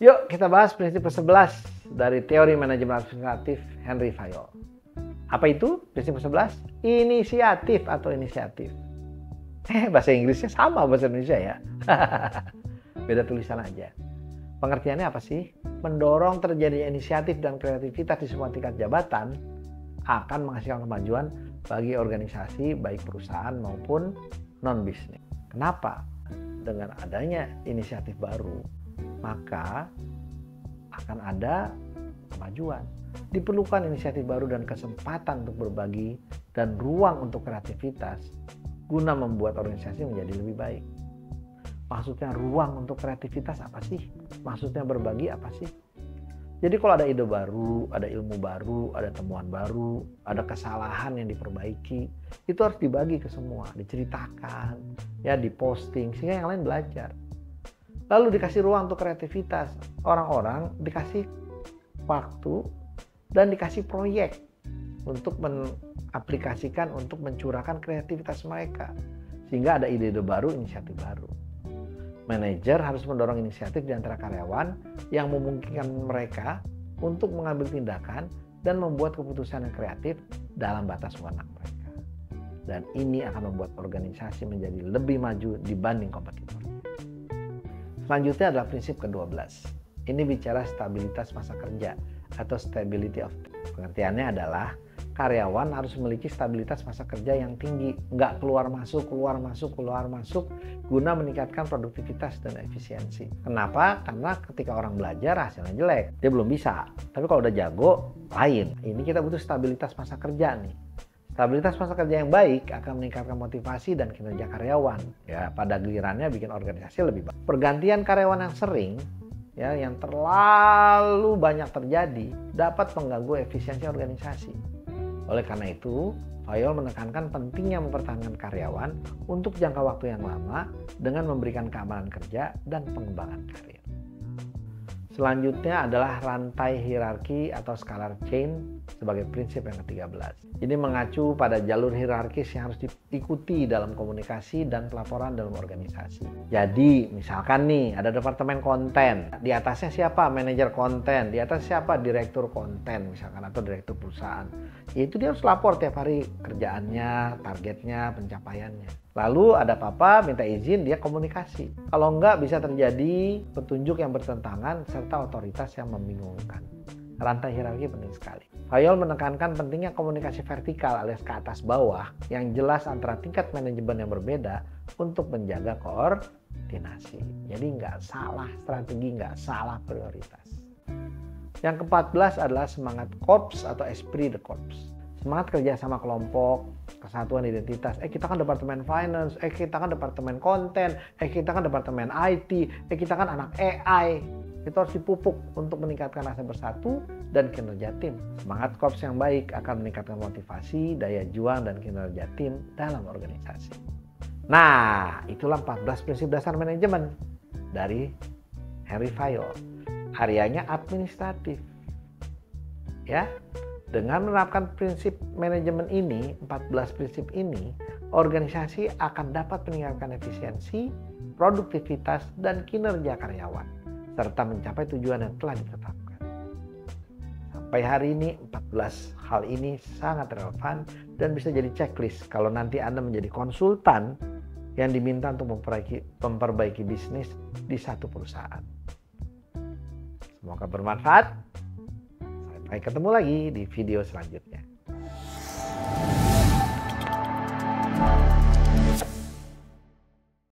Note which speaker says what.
Speaker 1: Yuk kita bahas prinsip ke-11 dari teori manajemen administratif Henry Fayol. Apa itu prinsip ke-11? Inisiatif atau inisiatif. Bahasa Inggrisnya sama bahasa Indonesia ya. Beda tulisan aja. Pengertiannya apa sih? Mendorong terjadinya inisiatif dan kreativitas di semua tingkat jabatan akan menghasilkan kemajuan bagi organisasi baik perusahaan maupun non-bisnis. Kenapa? Dengan adanya inisiatif baru, maka akan ada kemajuan. Diperlukan inisiatif baru dan kesempatan untuk berbagi dan ruang untuk kreativitas guna membuat organisasi menjadi lebih baik. Maksudnya ruang untuk kreativitas apa sih? Maksudnya berbagi apa sih? Jadi kalau ada ide baru, ada ilmu baru, ada temuan baru, ada kesalahan yang diperbaiki, itu harus dibagi ke semua, diceritakan, ya diposting, sehingga yang lain belajar. Lalu dikasih ruang untuk kreativitas. Orang-orang dikasih waktu dan dikasih proyek untuk mengaplikasikan, untuk mencurahkan kreativitas mereka. Sehingga ada ide-ide baru, inisiatif baru. Manajer harus mendorong inisiatif di antara karyawan yang memungkinkan mereka untuk mengambil tindakan dan membuat keputusan yang kreatif dalam batas wewenang mereka. Dan ini akan membuat organisasi menjadi lebih maju dibanding kompetitor. Selanjutnya adalah prinsip ke-12. Ini bicara stabilitas masa kerja atau stability of time. Pengertiannya adalah karyawan harus memiliki stabilitas masa kerja yang tinggi, nggak keluar masuk, guna meningkatkan produktivitas dan efisiensi. Kenapa? Karena ketika orang belajar hasilnya jelek, dia belum bisa. Tapi kalau udah jago, lain. Ini kita butuh stabilitas masa kerja nih. Stabilitas masa kerja yang baik akan meningkatkan motivasi dan kinerja karyawan. Ya, pada gilirannya bikin organisasi lebih baik. Pergantian karyawan yang sering, ya, yang terlalu banyak terjadi, dapat mengganggu efisiensi organisasi. Oleh karena itu, Fayol menekankan pentingnya mempertahankan karyawan untuk jangka waktu yang lama dengan memberikan keamanan kerja dan pengembangan karir. Selanjutnya adalah rantai hierarki atau scalar chain sebagai prinsip yang ke-13. Ini mengacu pada jalur hierarkis yang harus diikuti dalam komunikasi dan pelaporan dalam organisasi. Jadi, misalkan nih ada departemen konten, di atasnya siapa? Manajer konten, di atas siapa? Direktur konten misalkan atau direktur perusahaan. Itu dia harus lapor tiap hari kerjaannya, targetnya, pencapaiannya. Lalu ada apa-apa, minta izin, dia komunikasi. Kalau enggak bisa terjadi petunjuk yang bertentangan serta otoritas yang membingungkan. Rantai hierarki penting sekali. Fayol menekankan pentingnya komunikasi vertikal alias ke atas bawah yang jelas antara tingkat manajemen yang berbeda untuk menjaga koordinasi. Jadi nggak salah strategi, nggak salah prioritas. Yang ke-14 adalah semangat korps atau esprit de corps. Semangat kerja sama kelompok, kesatuan identitas. Kita kan departemen finance, kita kan departemen konten, kita kan departemen IT, kita kan anak AI. Itu harus dipupuk untuk meningkatkan rasa bersatu dan kinerja tim. Semangat korps yang baik akan meningkatkan motivasi, daya juang, dan kinerja tim dalam organisasi. Nah, itulah 14 prinsip dasar manajemen dari Henry Fayol. Areanya administratif. Ya, dengan menerapkan prinsip manajemen ini, 14 prinsip ini, organisasi akan dapat meningkatkan efisiensi, produktivitas, dan kinerja karyawan, serta mencapai tujuan yang telah ditetapkan. Sampai hari ini, 14 hal ini sangat relevan dan bisa jadi checklist kalau nanti Anda menjadi konsultan yang diminta untuk memperbaiki bisnis di satu perusahaan. Semoga bermanfaat. Sampai ketemu lagi di video selanjutnya.